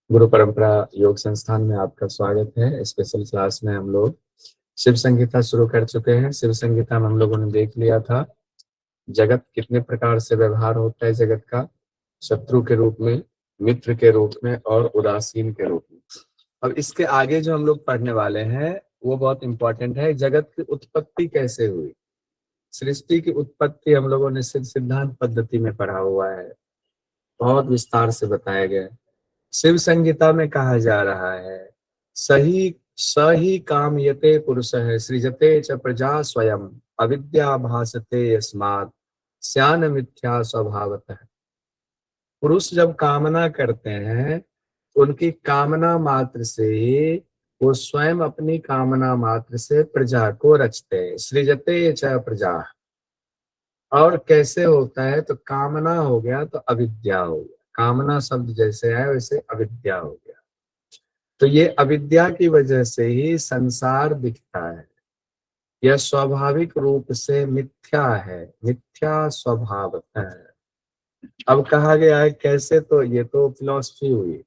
गुरु परंपरा योग संस्थान में आपका स्वागत है। स्पेशल क्लास में हम लोग शिव संगीता शुरू कर चुके हैं। शिव संगीता में हम लोगों ने देख लिया था जगत कितने प्रकार से व्यवहार होता है, जगत का शत्रु के रूप में, मित्र के रूप में और उदासीन के रूप में। अब इसके आगे जो हम लोग पढ़ने वाले हैं वो बहुत इंपॉर्टेंट है। जगत की उत्पत्ति कैसे हुई, सृष्टि की उत्पत्ति हम लोगों ने सिद्ध सिद्धांत पद्धति में पढ़ा हुआ है, बहुत विस्तार से बताया गया है। शिव संगीता में कहा जा रहा है सही सही काम यते पुरुष है सृजते च प्रजा स्वयं अविद्या भासते यस्मात् स्यान मिथ्या स्वभावतः। पुरुष जब कामना करते हैं उनकी कामना मात्र से ही वो स्वयं अपनी कामना मात्र से प्रजा को रचते हैं। सृजते च प्रजा, और कैसे होता है तो कामना हो गया तो अविद्या हो गया। कामना शब्द जैसे है वैसे अविद्या हो गया। तो ये अविद्या की वजह से ही संसार दिखता है। यह स्वाभाविक रूप से मिथ्या है, मिथ्या स्वभावतः है। अब कहा गया है कैसे, तो ये तो फिलॉसफी हुई।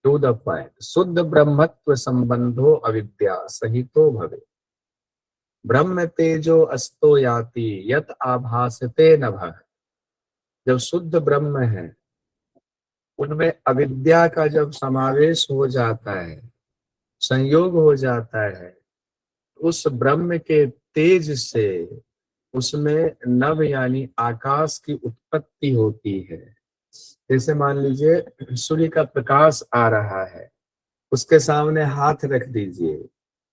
टू द पॉइंट, शुद्ध ब्रह्मत्व संबंधो अविद्या सहितो भवे ब्रह्म तेजो अस्तो याति यत आभासते नभः। जब शुद्ध ब्रह्म है उनमें अविद्या का जब समावेश हो जाता है, संयोग हो जाता है, उस ब्रह्म के तेज से उसमें नभ यानी आकाश की उत्पत्ति होती है। जैसे मान लीजिए सूर्य का प्रकाश आ रहा है, उसके सामने हाथ रख दीजिए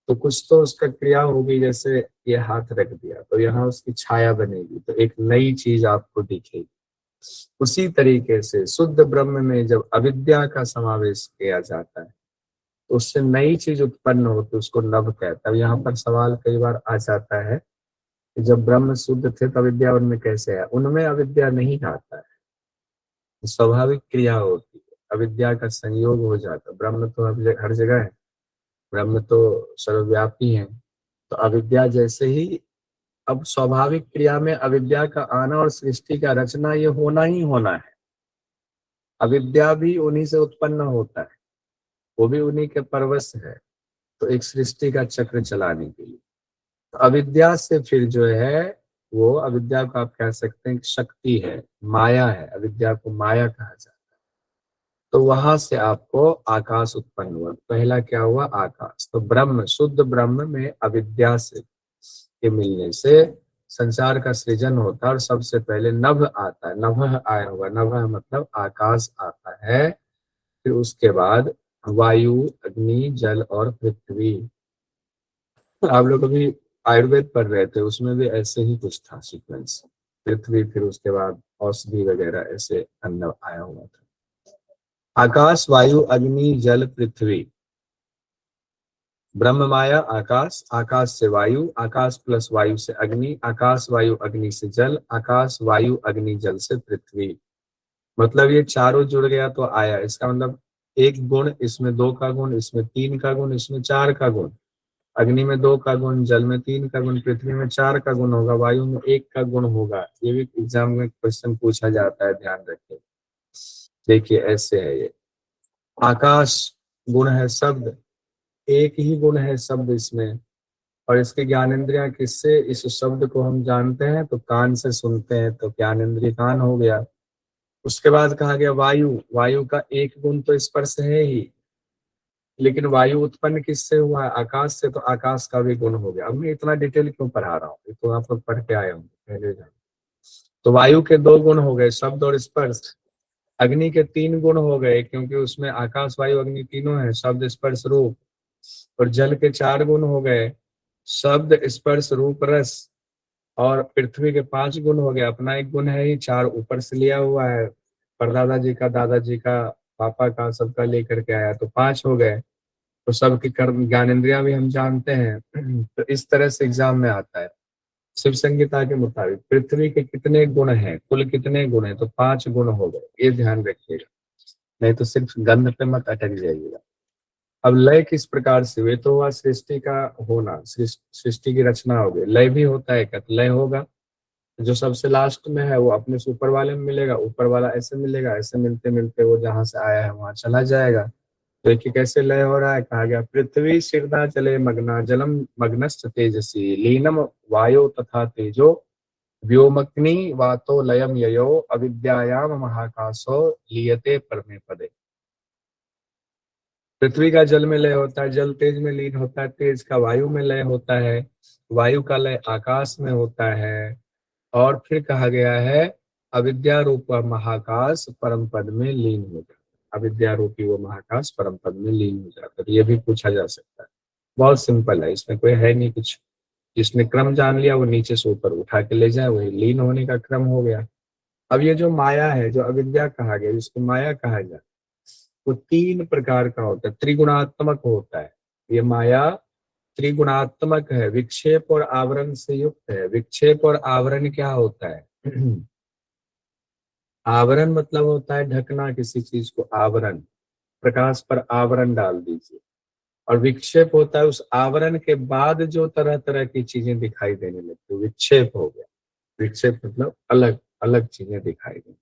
तो कुछ तो उसका क्रिया होगी। जैसे ये हाथ रख दिया तो यहाँ उसकी छाया बनेगी, तो एक नई चीज आपको दिखेगी। उसी तरीके से शुद्ध ब्रह्म में जब अविद्या का समावेश किया जाता है तो उससे नई चीज उत्पन्न होती है, उसको नभ कहता है। यहाँ पर सवाल कई बार आ जाता है कि जब ब्रह्म शुद्ध थे तो अविद्या उनमें कैसे है। उनमें अविद्या नहीं आता है, स्वाभाविक क्रिया होती है, अविद्या का संयोग हो जाता है। ब्रह्म तो हर जगह है, ब्रह्म तो सर्वव्यापी है। तो अविद्या जैसे ही, अब स्वाभाविक क्रिया में अविद्या का आना और सृष्टि का रचना ये होना ही होना है। अविद्या भी उन्हीं से उत्पन्न होता है, वो भी उन्हीं के परवश है, तो एक सृष्टि का चक्र चलाने के लिए। तो अविद्या से फिर जो है वो, अविद्या को आप कह सकते हैं कि शक्ति है, माया है, अविद्या को माया कहा जाता है। तो वहां से आपको आकाश उत्पन्न हुआ। पहला क्या हुआ, आकाश। तो ब्रह्म, शुद्ध ब्रह्म में अविद्या से के मिलने से संसार का सृजन होता है। और सबसे पहले नभ आता है, नभः आया हुआ, नभः मतलब आकाश आता है। फिर उसके बाद वायु, अग्नि, जल और पृथ्वी। आप लोग अभी आयुर्वेद पढ़ रहे थे, उसमें भी ऐसे ही कुछ था सीक्वेंस। पृथ्वी, फिर उसके बाद औषधि वगैरह, ऐसे अन्न आया हुआ था। आकाश, वायु, अग्नि, जल, पृथ्वी। ब्रह्म माया आकाश, आकाश से वायु, आकाश प्लस वायु से अग्नि, आकाश वायु अग्नि से जल, आकाश वायु अग्नि जल से पृथ्वी। मतलब ये चारों जुड़ गया तो आया। इसका मतलब एक गुण, इसमें दो का गुण, इसमें तीन का गुण, इसमें चार का गुण। अग्नि में दो का गुण, जल में तीन का गुण, पृथ्वी में चार का गुण होगा, वायु में एक का गुण होगा। ये भी एग्जाम में क्वेश्चन पूछा जाता है, ध्यान रखिए। देखिए ऐसे है ये। आकाश गुण है शब्द, एक ही गुण है शब्द इसमें। और इसके ज्ञानेंद्रियां किससे, इस शब्द को हम जानते हैं तो कान से सुनते हैं, तो ज्ञानेंद्रिय कान हो गया। उसके बाद कहा गया वायु, वायु का एक गुण तो स्पर्श है ही, लेकिन वायु उत्पन्न किससे हुआ है, आकाश से, तो आकाश का भी गुण हो गया। अब मैं इतना डिटेल क्यों पढ़ा रहा हूँ, ये तो आप लोग पढ़ के आए होंगे पहले जान। तो वायु के दो गुण हो गए, शब्द और स्पर्श। अग्नि के तीन गुण हो गए, क्योंकि उसमें आकाश वायु अग्नि तीनों है, शब्द स्पर्श रूप। और जल के चार गुण हो गए, शब्द स्पर्श रूप रस। और पृथ्वी के पांच गुण हो गए, अपना एक गुण है ही, चार ऊपर से लिया हुआ है, परदादा जी का, दादाजी का, पापा का, सबका लेकर के आया, तो पांच हो गए। तो सबकी कर्म ज्ञानेंद्रियां भी हम जानते हैं। तो इस तरह से एग्जाम में आता है। शिव संहिता के मुताबिक पृथ्वी के कितने गुण हैं, कुल कितने गुण हैं, तो पांच गुण हो गए, ये ध्यान रखिएगा, नहीं तो सिर्फ गंध पे मत अटक जाइएगा। अब लय किस प्रकार से हुए, तो हुआ सृष्टि का होना, सृष्टि की रचना हो गई। लय भी होता है क्या, तो लय होगा। जो सबसे लास्ट में है वो अपने से ऊपर वाले में मिलेगा, ऊपर वाला ऐसे मिलेगा, ऐसे मिलते मिलते वो जहां से आया है वहां चला जाएगा। देखिए कैसे लय हो रहा है, कहा गया पृथ्वी सिरदा जले मग्ना जलम मग्नश्च तेजसी लीनम वायो तथा तेजो व्योमग्नि वातो लयम ययो अविद्यायाम महाकाशो लीयते परमे पदे। पृथ्वी का जल में लय होता है, जल तेज में लीन होता है, तेज का वायु में लय होता है, वायु का लय आकाश में होता है, और फिर कहा गया है अविद्या रूप महाकाश परम पद में लीन हो जाता है। अविद्या रूपी वो महाकाश परम पद में लीन हो जाता है। तो ये भी पूछा जा सकता है, बहुत सिंपल है, इसमें कोई है नहीं कुछ। जिसने क्रम जान लिया वो नीचे से ऊपर उठा के ले जाए, वही लीन होने का क्रम हो गया। अब ये जो माया है, जो अविद्या कहा गया, जिसको माया कहा जाए, वो तीन प्रकार का होता है, त्रिगुणात्मक होता है। ये माया त्रिगुणात्मक है, विक्षेप और आवरण से युक्त है। विक्षेप और आवरण क्या होता है? आवरण मतलब होता है ढकना किसी चीज को, आवरण, प्रकाश पर आवरण डाल दीजिए। और विक्षेप होता है उस आवरण के बाद जो तरह तरह की चीजें दिखाई देने लगती है, विक्षेप हो गया। विक्षेप मतलब अलग अलग चीजें दिखाई देनी।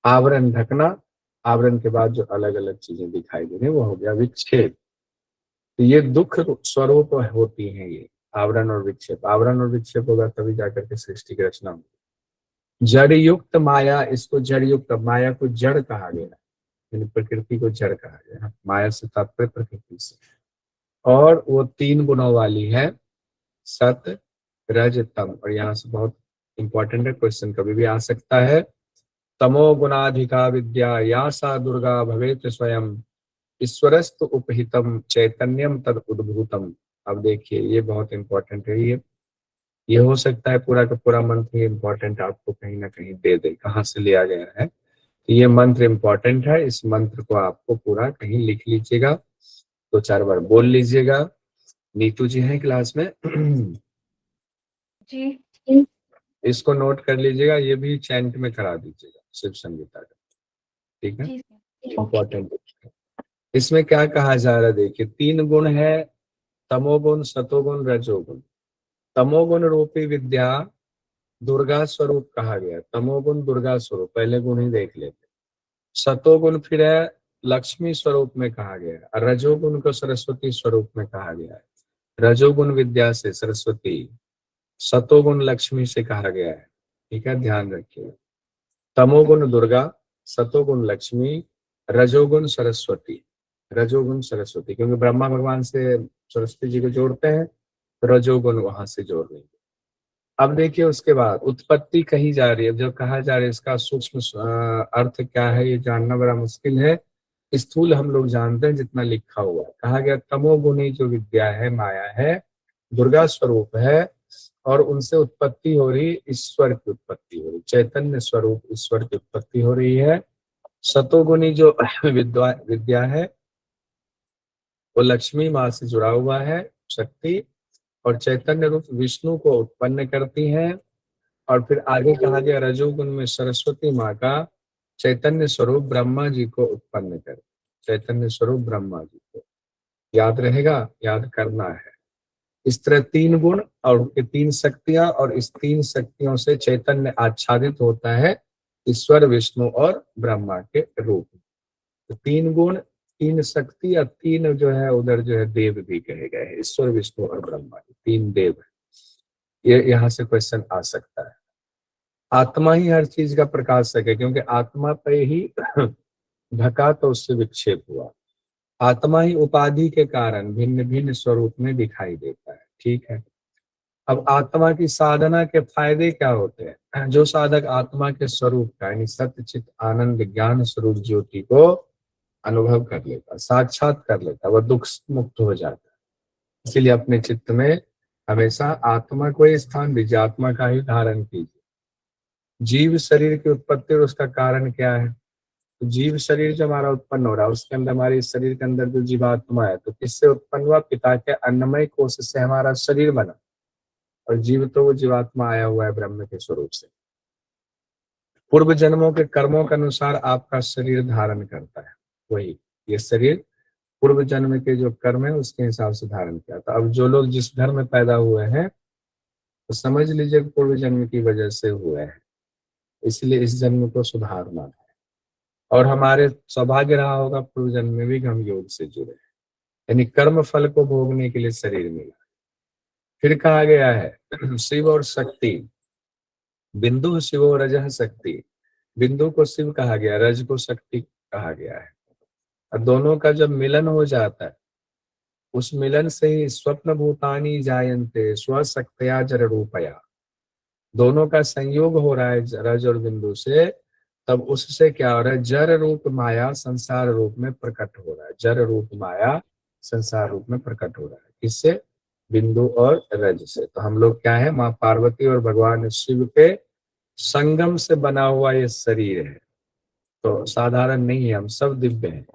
आवरण ढकना, आवरण के बाद जो अलग अलग चीजें दिखाई देने वो हो गया विक्षेप। तो ये दुख स्वरूप होती हैं ये आवरण और विक्षेप। आवरण और विक्षेप होगा तभी जाकर के सृष्टि की रचना होगी। जड़ युक्त माया, इसको जड़ युक्त माया को जड़ कहा गया, यानी प्रकृति को जड़ कहा गया। माया से तात्पर्य प्रकृति से। और वो तीन गुणों वाली है, सत रज तम। और यहाँ से बहुत इंपॉर्टेंट है, क्वेश्चन कभी भी आ सकता है। तमो गुणाधिका विद्या या सा दुर्गा भवेत स्वयं ईश्वरस्तु उपहितम चैतन्यम तद उद्भूतम। अब देखिए ये बहुत इंपॉर्टेंट है। ये हो सकता है पूरा का पूरा मंत्र इंपॉर्टेंट आपको कहीं ना कहीं दे दे, कहाँ से लिया गया है। तो ये मंत्र इंपॉर्टेंट है, इस मंत्र को आपको पूरा कहीं लिख लीजिएगा, दो चार बार बोल लीजिएगा। नीतू जी हैं क्लास में जी, इसको नोट कर लीजिएगा, ये भी चैंट में करा दीजिएगा शिव संगीता का, ठीक है, जी इम्पोर्टेंट। इसमें क्या कहा जा रहा है, देखिए तीन गुण है, तमोगुण सतोगुण रजोगुण। तमोगुण रूपी विद्या दुर्गा स्वरूप कहा गया। तमोगुण दुर्गा स्वरूप, पहले गुण ही देख लेते। सतोगुण फिर है लक्ष्मी स्वरूप में कहा गया है। रजोगुण को सरस्वती स्वरूप में कहा गया है। रजोगुण विद्या से सरस्वती, सतोगुण लक्ष्मी से कहा गया है, ठीक है, ध्यान रखिए। तमोगुण दुर्गा, सतोगुण लक्ष्मी, रजोगुण सरस्वती। रजोगुण सरस्वती क्योंकि ब्रह्मा भगवान से सरस्वती जी को जोड़ते हैं, तो रजोगुण वहां से जोड़ लेंगे। अब देखिए उसके बाद उत्पत्ति कही जा रही है, जो कहा जा रहा है इसका सूक्ष्म अर्थ क्या है ये जानना बड़ा मुश्किल है। स्थूल हम लोग जानते हैं जितना लिखा हुआ है। कहा गया तमोगुणी जो विद्या है, माया है, दुर्गा स्वरूप है, और उनसे उत्पत्ति हो रही, ईश्वर की उत्पत्ति हो रही, चैतन्य स्वरूप ईश्वर की उत्पत्ति हो रही है। सतोगुणी जो विद्या है वो लक्ष्मी माँ से जुड़ा हुआ है, शक्ति, और चैतन्य रूप विष्णु को उत्पन्न करती हैं। और फिर आगे कहा गया रजोगुण में सरस्वती माँ का चैतन्य स्वरूप ब्रह्मा जी को उत्पन्न कर, चैतन्य स्वरूप ब्रह्मा जी को, याद रहेगा, याद करना है। इस तरह तीन गुण और उनके तीन शक्तियां, और इस तीन शक्तियों से चैतन्य आच्छादित होता है ईश्वर विष्णु और ब्रह्मा के रूप में। तो तीन गुण, तीन शक्ति, और तीन जो है उधर जो है देव भी कहे गए हैं, ईश्वर विष्णु और ब्रह्मा, तीन देव है। ये यहाँ से क्वेश्चन आ सकता है। आत्मा ही हर चीज का प्रकाशक है, क्योंकि आत्मा पे ही ढका तो उससे विक्षेप हुआ। आत्मा ही उपाधि के कारण भिन्न भिन्न स्वरूप में दिखाई देता है, ठीक है। अब आत्मा की साधना के फायदे क्या होते हैं? जो साधक आत्मा के स्वरूप का यानी सत्य चित आनंद ज्ञान स्वरूप ज्योति को अनुभव कर लेता, साक्षात कर लेता, वह दुख मुक्त हो जाता है। इसीलिए अपने चित्त में हमेशा आत्मा को ही स्थान दीजिए, आत्मा का ही धारण कीजिए। जीव शरीर की उत्पत्ति और उसका कारण क्या है? तो जीव शरीर जो हमारा उत्पन्न हो रहा है, उसके अंदर हमारे शरीर के अंदर जो जीवात्मा है, तो किससे उत्पन्न हुआ? पिता के अन्नमय कोश से हमारा शरीर बना। और जीव तो वो जीवात्मा आया हुआ है ब्रह्म के स्वरूप से। पूर्व जन्मों के कर्मों के अनुसार आपका शरीर धारण करता है, वही ये शरीर पूर्व जन्म के जो कर्म है उसके हिसाब से धारण किया था। अब जो लोग जिस घर में पैदा हुए हैं तो समझ लीजिए पूर्व जन्म की वजह से हुए हैं, इसलिए इस जन्म को सुधारना है। और हमारे सौभाग्य रहा होगा पूर्व जन्म में भी हम योग से जुड़े, यानी कर्म फल को भोगने के लिए शरीर मिला। फिर कहा गया है शिव और शक्ति, बिंदु शिवो रजः शक्ति, बिंदु को शिव कहा गया, रज को शक्ति कहा गया है। और दोनों का जब मिलन हो जाता है, उस मिलन से ही स्वप्न भूतानी जायन्ते स्वशक्तया जर रूपया, दोनों का संयोग हो रहा है रज और बिंदु से, तब उससे क्या हो रहा है, जर रूप माया संसार रूप में प्रकट हो रहा है। जर रूप माया संसार रूप में प्रकट हो रहा है, किससे, बिंदु और रज से। तो हम लोग क्या है, माँ पार्वती और भगवान शिव के संगम से बना हुआ ये शरीर है, तो साधारण नहीं है, हम सब दिव्य हैं।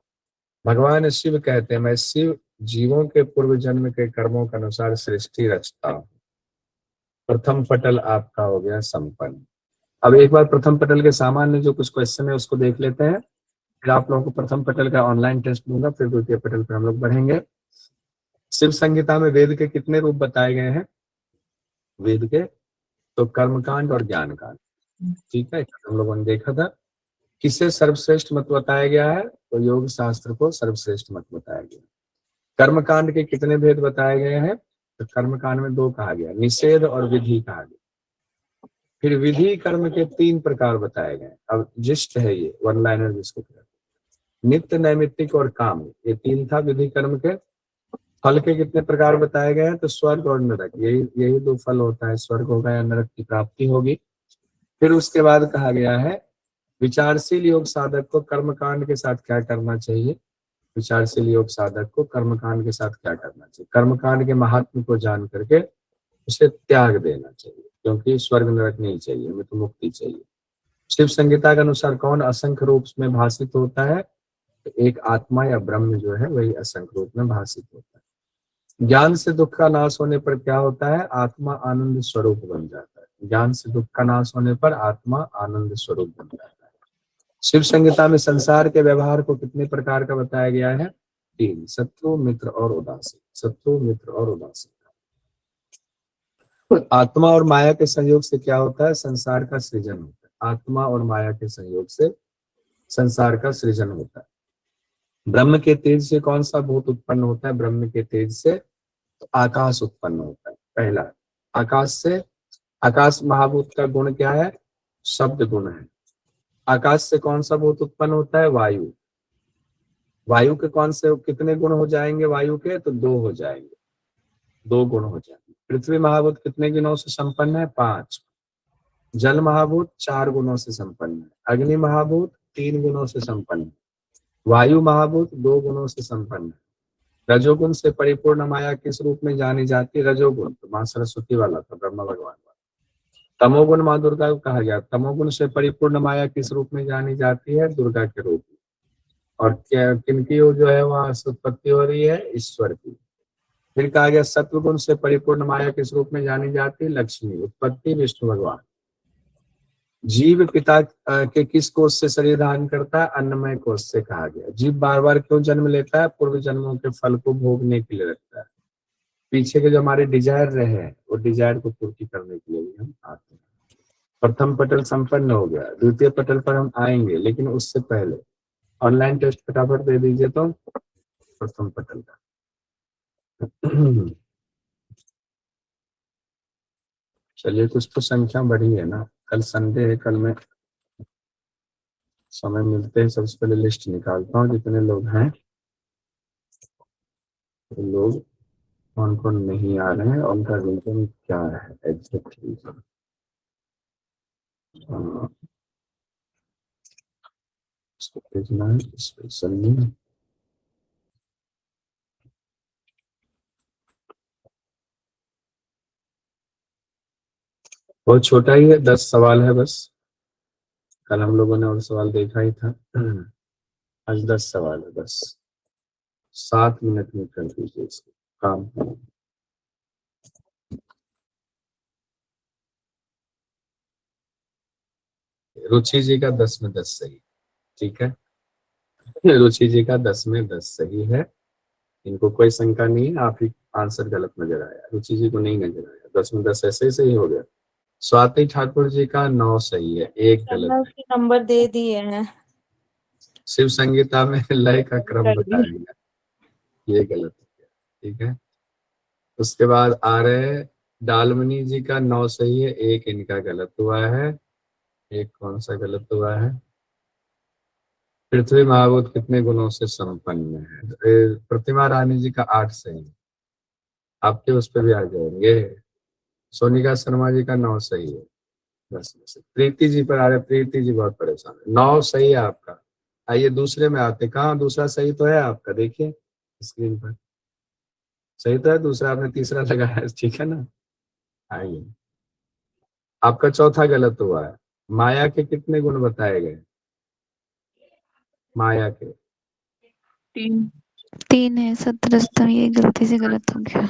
भगवान शिव कहते हैं मैं शिव जीवों के पूर्व जन्म के कर्मों के अनुसार सृष्टि रचता हूँ। प्रथम पटल आपका हो गया संपन्न। अब एक बार प्रथम पटल के सामान्य जो कुछ क्वेश्चन है उसको देख लेते हैं, फिर आप लोगों को प्रथम पटल का ऑनलाइन टेस्ट दूंगा, फिर द्वितीय पटल पर हम लोग बढ़ेंगे। शिव संहिता में वेद के कितने रूप बताए गए हैं, वेद के तो कर्मकांड और ज्ञान कांड, ठीक है, हम लोगों ने देखा था। किसे सर्वश्रेष्ठ मत बताया गया है, तो योग शास्त्र को सर्वश्रेष्ठ मत बताया गया। कर्मकांड के कितने भेद बताए गए हैं, तो कर्मकांड में 2 कहा गया, निषेध और विधि कहा गया। फिर विधि कर्म के 3 प्रकार बताए गए। अब जिष्ट है ये वन लाइनर जिसको कहते हैं, नित्य नैमित्तिक और काम, ये 3 था विधि कर्म के। फल के कितने प्रकार बताए गए हैं, तो स्वर्ग और नरक, यही 2 फल होता है, स्वर्ग होगा या नरक की प्राप्ति होगी। फिर उसके बाद कहा गया है विचारशील योग साधक को कर्मकांड के साथ क्या करना चाहिए, विचारशील योग साधक को कर्मकांड के साथ क्या करना चाहिए, कर्मकांड के महात्म को जान करके उसे त्याग देना चाहिए, क्योंकि स्वर्ग नरक नहीं चाहिए, हमें तो मुक्ति चाहिए। शिव संहिता के अनुसार कौन असंख्य रूप में भाषित होता है, तो एक आत्मा या ब्रह्म जो है वही असंख्य रूप में भाषित होता है। ज्ञान से दुख का नाश होने पर क्या होता है, आत्मा आनंद स्वरूप बन जाता है। ज्ञान से दुख का नाश होने पर आत्मा आनंद स्वरूप बन जाता है। शिव संहिता में संसार के व्यवहार को कितने प्रकार का बताया गया है, 3, शत्रु मित्र और उदासीन, शत्रु मित्र और उदासीन। आत्मा और माया के संयोग से क्या होता है, संसार का सृजन होता है। आत्मा और माया के संयोग से संसार का सृजन होता है। ब्रह्म के तेज से कौन सा भूत उत्पन्न होता है, ब्रह्म के तेज से तो आकाश उत्पन्न होता है। पहला आकाश से, आकाश महाभूत का गुण क्या है, शब्द गुण है। आकाश से कौन सा भूत उत्पन्न होता है, वायु। वायु के कौन से कितने गुण हो जाएंगे, वायु के तो 2 हो जाएंगे, 2 गुण हो जाएंगे। पृथ्वी महाभूत कितने गुणों से संपन्न है, 5। जल महाभूत 4 गुणों से संपन्न है। अग्नि महाभूत 3 गुणों से संपन्न है। वायु महाभूत 2 गुणों से संपन्न है। रजोगुण से परिपूर्ण माया किस रूप में जानी जाती है, रजोगुण तो माँ सरस्वती वाला था, ब्रह्मा भगवान वाला। तमोगुण माँ दुर्गा को कहा गया। तमोगुण से परिपूर्ण माया किस रूप में जानी जाती है, दुर्गा के रूप में। और क्या किनकी जो है वहां उत्पत्ति हो रही है, ईश्वर की। फिर कहा गया सत्वगुण से परिपूर्ण माया किस रूप में जानी जाती है, लक्ष्मी, उत्पत्ति विष्णु भगवान। जीव पिता के किस कोष से शरीर धारण करता है, अन्नमय कोष से कहा गया। जीव बार बार क्यों जन्म लेता है, पूर्व जन्मों के फल को भोगने के लिए रखता है। पीछे के जो हमारे डिजायर रहे हैं वो डिजायर को पूर्ति करने के लिए भी हम आते हैं। प्रथम पटल संपन्न हो गया, द्वितीय पटल पर हम आएंगे, लेकिन उससे पहले ऑनलाइन टेस्ट फटाफट दे दीजिए तो प्रथम पटल का। चलिए कुछ तो संख्या बढ़ी है ना, कल संडे है, कल मैं समय मिलते हैं सबसे पहले लिस्ट निकालता हूँ जितने लोग हैं। तो लोग कौन कौन नहीं आ रहे हैं और उनका रीजन क्या है एग्जैक्ट रीजन। इसको भेजना है स्पेशली, बहुत छोटा ही है, 10 सवाल है बस। कल हम लोगों ने और सवाल देखा ही था। आज 10 सवाल है बस, 7 मिनट में कर दीजिए इसको काम। रुचि जी का 10 में 10 सही, ठीक है। रुचि जी का 10 में 10 सही है, इनको कोई शंका नहीं है। आप ही आंसर गलत नजर आया, रुचि जी को नहीं नजर आया। 10 में 10 ऐसे ही सही हो गया। स्वाति ठाकुर जी का 9 सही है, 1 गलत है। नंबर दे दिए हैं। शिव संगीता में लय का क्रम बताया गया, ये गलत हो गया। ठीक है, उसके बाद आ रहे डालमनी जी का 9 सही है, एक इनका गलत हुआ है। एक कौन सा गलत हुआ है? पृथ्वी महाभूत कितने गुणों से संपन्न है? प्रतिमा रानी जी का 8 सही है, आपके उस पर भी आ जाएंगे। सोनिका शर्मा जी का 9 सही है, 10 में से। प्रीति जी पर आ रहे, प्रीति जी बहुत परेशान है। 9 सही है आपका। आइए दूसरे में आते, कहाँ दूसरा सही तो है आपका, देखिए स्क्रीन पर सही तो है दूसरा, आपने तीसरा लगाया है, ठीक है ना। आइए, आपका चौथा गलत हुआ है। माया के कितने गुण बताए गए? माया के 3 है, 17 ये गलती से गलत हो गया।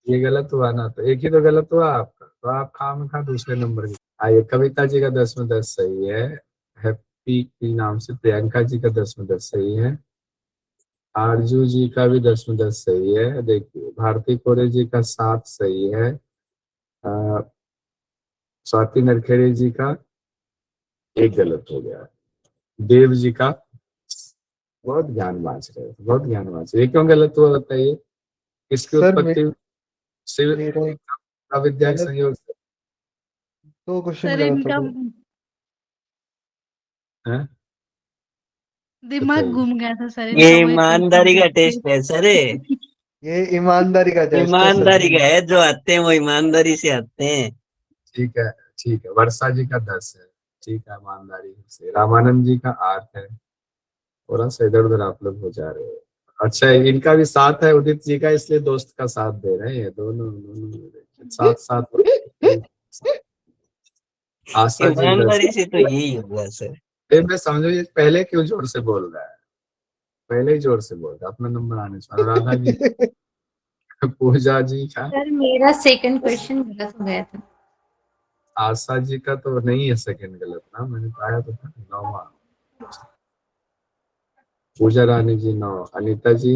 ये गलत हुआ ना, तो एक ही तो गलत हुआ आपका, तो आप खामखा दूसरे नंबर के। आइए, कविता जी का 10 में 10 सही है। हैप्पी के नाम से प्रियंका जी का 10 में 10 सही है। आरजू जी का भी 10 में 10 सही है। देखिए, भारती कोरे जी का 7 सही है। स्वाति नरखेड़े जी का एक गलत हो गया। देव जी का, बहुत ज्ञान बांच रहे हो, बहुत ज्ञान बांच रहे। ये क्यों गलत हुआ बताइए? इसकी उत्पत्ति शिव अविद्या संयोग से। तो क्वेश्चन सर गलत इनका हो गया। हैं? दिमाग बताइए। घूम गया था सर ये इनका, वही ईमानदारी का टेस्ट है सर, ये ईमानदारी का टेस्ट है सर। ईमानदारी का है, जो आते हैं वो ईमानदारी से आते हैं। ठीक है, ठीक है। वर्षा जी का 10 है, ठीक है, ईमानदारी से। रामानंद जी का 8 है। थोड़ा सा इधर उधर आप लोग हो जा रहे हो। अच्छा, इनका भी 7 है उदित जी का, इसलिए दोस्त का साथ दे रहे हैं दोनों दोनों 7-7। आशा जी 10। ईमानदारी से तो यही होगा सर। मैं समझो ये पहले क्यों जोर से बोल रहा है, पहले ही जोर से बोल रहा है, अपना नंबर आने से। अनुराधा जी, पूजा जी का, सर मेरा सेकंड क्वेश्चन गलत हो गया था। आशा जी का तो नहीं है सेकंड गलत ना, मैंने पाया तो था 9वां। पूजा रानी जी 9, अनीता जी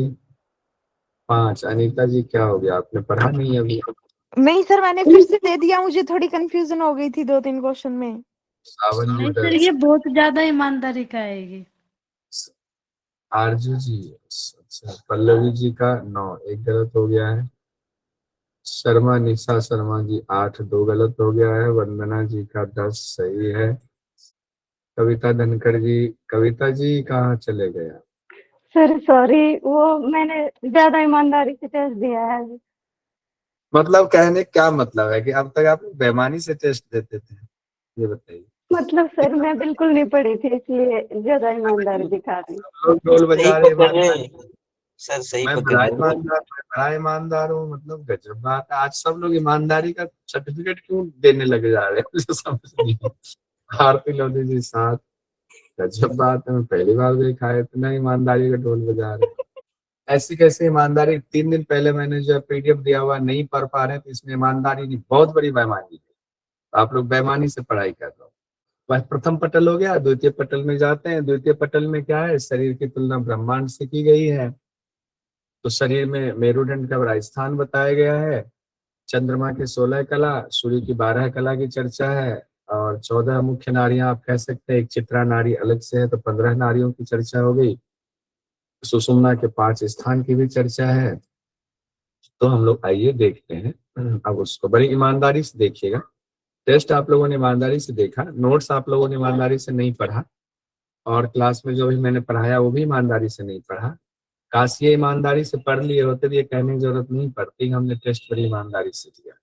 5। अनीता जी क्या हो गया, आपने पढ़ा नहीं अभी? नहीं सर, मैंने फिर से दे दिया, मुझे थोड़ी कंफ्यूजन हो गई थी 2-3 क्वेश्चन में। सावन जी नहीं सर 10। ये बहुत ज्यादा ईमानदारी का है ये। आरजू जी, अच्छा, पल्लवी जी का 9, एक गलत हो गया है। शर्मा निशा शर्मा जी 8, 2 गलत हो गया है। वंदना जी का 10 सही है। कविता धनखड़ जी, कविता जी कहाँ चले गए आप? सर सॉरी, वो मैंने ज्यादा ईमानदारी से टेस्ट दिया है। मतलब कहने क्या मतलब है कि अब तक आप बेईमानी से टेस्ट देते थे, ये बताइए। मतलब सर मैं बिल्कुल नहीं पढ़ी थी, इसलिए ज्यादा ईमानदारी दिखा रही। लोग ढोल सही बजा रहे पकड़ रहे ईमानदार। हैं सर, सही मैं पकड़ बड़ा रहे हैं। ईमानदार, मैं बड़ा ईमानदार हूँ, मतलब गजब बात है। आज सब लोग ईमानदारी का सर्टिफिकेट क्यों देने लगे जा रहे हैं, मुझे समझ नहीं। आरती लोधी जी 7, गजब बात है, मैं पहली बार देखा है इतना ईमानदारी का ढोल बजा रहे हैं। ऐसी कैसे ईमानदारी? 3 दिन पहले मैंने जो पीडीएफ दिया हुआ नहीं पढ़ पा रहे तो इसमें ईमानदारी नहीं, बहुत बड़ी बेईमानी है। आप लोग बेईमानी से पढ़ाई कर रहे हो। वह प्रथम पटल हो गया, द्वितीय पटल में जाते हैं। द्वितीय पटल में क्या है? शरीर की तुलना ब्रह्मांड से की गई है। तो शरीर में मेरुदंड का बड़ा स्थान बताया गया है। चंद्रमा के 16 कला, सूर्य की 12 कला की चर्चा है। और 14 मुख्य नारियां आप कह सकते हैं। एक चित्रा नारी अलग से है, तो 15 नारियों की चर्चा हो गई। सुषुम्ना के 5 स्थान की भी चर्चा है। तो हम लोग आइए देखते हैं अब उसको, बड़ी ईमानदारी से देखिएगा। टेस्ट आप लोगों ने ईमानदारी से देखा, नोट्स आप लोगों ने ईमानदारी से नहीं पढ़ा, और क्लास में जो भी मैंने पढ़ाया वो भी ईमानदारी से नहीं पढ़ा। काश ये ईमानदारी से पढ़ लिए होते तो ये कहने की जरूरत नहीं पड़ती, हमने टेस्ट बड़ी ईमानदारी से दिया।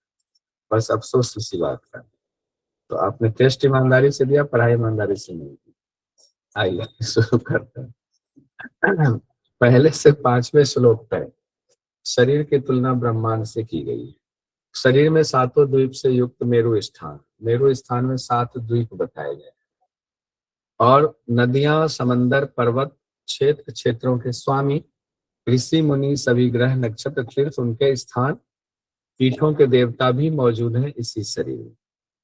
बस अफसोस इसी बात का। तो आपने टेस्ट ईमानदारी से दिया, पढ़ाई ईमानदारी से नहीं दी। आइए शुरू करते हैं। पहले से 5वें श्लोक तक शरीर की तुलना ब्रह्मांड से की गई है। शरीर में 7 द्वीप से युक्त मेरु स्थान, मेरु स्थान में 7 द्वीप बताए गए, और नदियां, समंदर, पर्वत, क्षेत्रों के स्वामी, ऋषि मुनि, सभी ग्रह, नक्षत्र, तीर्थ, उनके स्थान, पीठों के देवता भी मौजूद हैं इसी शरीर में।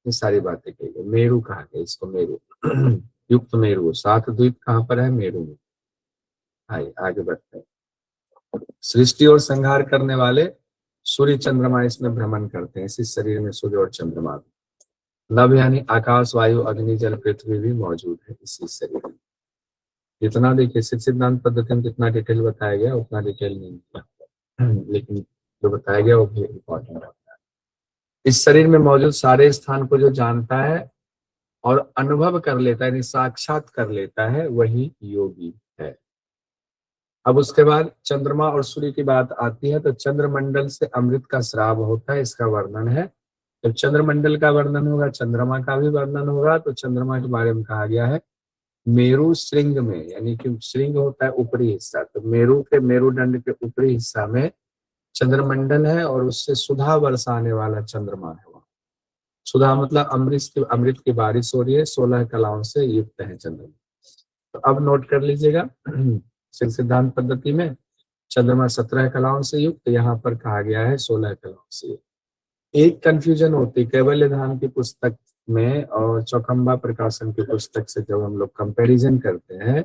ये सारी बातें कही गई। मेरु कहा गया इसको, मेरु युक्त मेरु। 7 द्वीप कहाँ पर है? मेरु में। आइए आगे बढ़ते हैं। सृष्टि और संहार करने वाले सूर्य चंद्रमा इसमें भ्रमण करते हैं, इसी शरीर में सूर्य और चंद्रमा भी। नभ यानी आकाश, वायु, अग्नि, जल, पृथ्वी भी मौजूद है इसी शरीर में। जितना देखिए शिव सिद्धांत पद्धति में जितना डिटेल बताया गया उतना डिटेल नहीं बताया, लेकिन जो बताया गया वो भी इम्पोर्टेंट है। इस शरीर में मौजूद सारे स्थान को जो जानता है और अनुभव कर लेता है, यानी साक्षात कर लेता है, वही योगी है। अब उसके बाद चंद्रमा और सूर्य की बात आती है, तो चंद्रमंडल से अमृत का स्राव होता है, इसका वर्णन है। जब चंद्रमंडल का वर्णन होगा, चंद्रमा का भी वर्णन होगा। तो चंद्रमा के बारे में कहा गया है मेरु श्रृंग में, यानी कि श्रृंग होता है ऊपरी हिस्सा, तो मेरु के मेरुदंड के ऊपरी हिस्सा में चंद्रमंडल है और उससे सुधा बरसाने वाला चंद्रमा है। वहाँ सुधा मतलब अमृत की बारिश हो रही है, 16 कलाओं से युक्त है चंद्रमा। तो अब नोट कर लीजिएगा, शिव सिद्धांत पद्धति में चंद्रमा 17 कलाओं से युक्त, यहाँ पर कहा गया है 16 कलाओं से युक्त। एक कंफ्यूजन होती कैवल्य धाम की पुस्तक में और चौखंबा प्रकाशन की पुस्तक से जब हम लोग कंपैरिजन करते हैं,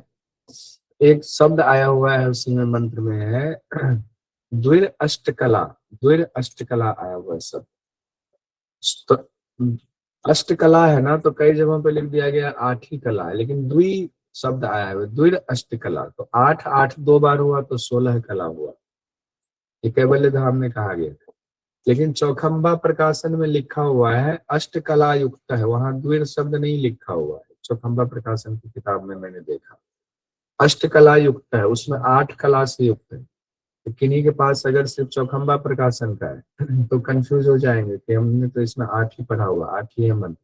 एक शब्द आया हुआ है उसी में मंत्र में है द्विर अष्टकला, द्विर अष्टकला आया हुआ है शब्द। तो अष्टकला है ना, तो कई जगहों पे लिख दिया गया 8 ही कला है, लेकिन द्वि शब्द आया है द्विर अष्टकला, तो 8 8 2 बार हुआ तो 16 कला हुआ, ये कैवल्य धाम में कहा गया था। लेकिन चौखंबा प्रकाशन में लिखा हुआ है अष्टकला युक्त है, वहां द्विर शब्द नहीं लिखा हुआ है। चौखंबा प्रकाशन की किताब में मैंने देखा अष्टकला युक्त है, उसमें 8 कला से युक्त है। तो किन्हीं के पास अगर सिर्फ चौखंबा प्रकाशन का है तो कंफ्यूज हो जाएंगे कि हमने तो इसमें 8 ही पढ़ा हुआ, 8 ही है मंत्र,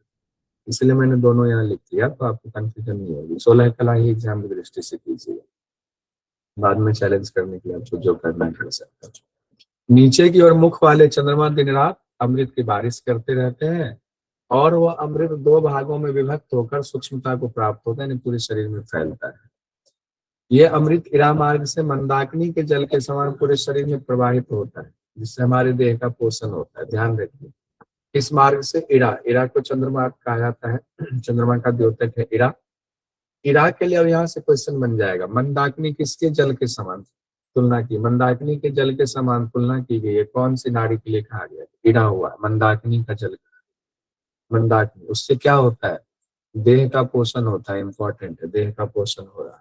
इसलिए मैंने दोनों यहाँ लिख दिया, तो आपको कंफ्यूजन नहीं होगी। 16 कला ही एग्जाम की दृष्टि से कीजिएगा, बाद में चैलेंज करने के लिए आपको जो करना कर सकते हैं। नीचे की ओर मुख वाले चंद्रमा दिन रात अमृत की बारिश करते रहते हैं और वह अमृत 2 भागों में विभक्त होकर सूक्ष्मता को प्राप्त होता है, यानी पूरे शरीर में फैलता है। यह अमृत इरा मार्ग से मंदाकिनी के जल के समान पूरे शरीर में प्रवाहित होता है, जिससे हमारे देह का पोषण होता है। ध्यान रखिए, इस मार्ग से इरा को चंद्रमा कहा जाता है, चंद्रमा का द्योतक है इरा के लिए अब यहाँ से क्वेश्चन बन जाएगा, मंदाकिनी किसके जल के समान तुलना की, मंदाकिनी के जल के समान तुलना की गई है, कौन सी नाड़ी के लिए कहा गया? इरा हुआ मंदाकिनी का जल। मंदाकिनी उससे क्या होता है? देह का पोषण होता है, इंपॉर्टेंट है, देह का पोषण हो रहा है।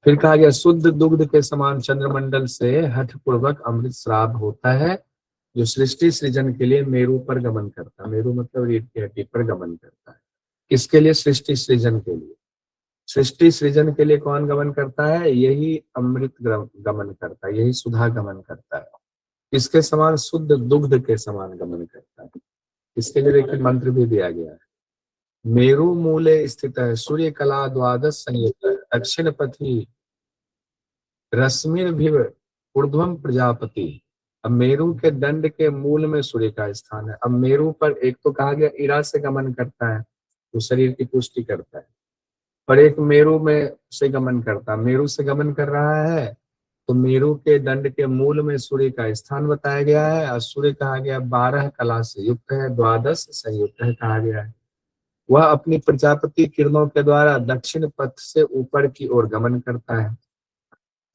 फिर कहा गया शुद्ध दुग्ध के समान चंद्रमंडल से हठ पूर्वक अमृत श्राव होता है, जो सृष्टि सृजन के लिए मेरु पर गमन करता है। मेरु मतलब रीढ़ की हड्डी पर गमन करता है। किसके लिए? सृष्टि सृजन के लिए। सृष्टि सृजन के लिए कौन गमन करता है? यही अमृत गमन करता है, यही सुधा गमन करता है। इसके समान शुद्ध दुग्ध के समान गमन करता है। इसके लिए देखिए मंत्र भी दिया गया है, मेरु मूले स्थित है सूर्य कला द्वादश संयुक्त दक्षिण पथी रश्मिर्भिव ऊर्ध्वम प्रजापति। अब मेरु के दंड के मूल में सूर्य का स्थान है। अब मेरु पर एक तो कहा गया इरा से गमन करता है, तो शरीर की पुष्टि करता है, पर एक मेरु में से गमन करता है। मेरु से गमन कर रहा है तो मेरु के दंड के मूल में सूर्य का स्थान बताया गया है, और सूर्य कहा गया 12 कला से युक्त है, द्वादश संयुक्त है कहा गया है। वह अपनी प्रजापति किरणों के द्वारा दक्षिण पथ से ऊपर की ओर गमन करता है।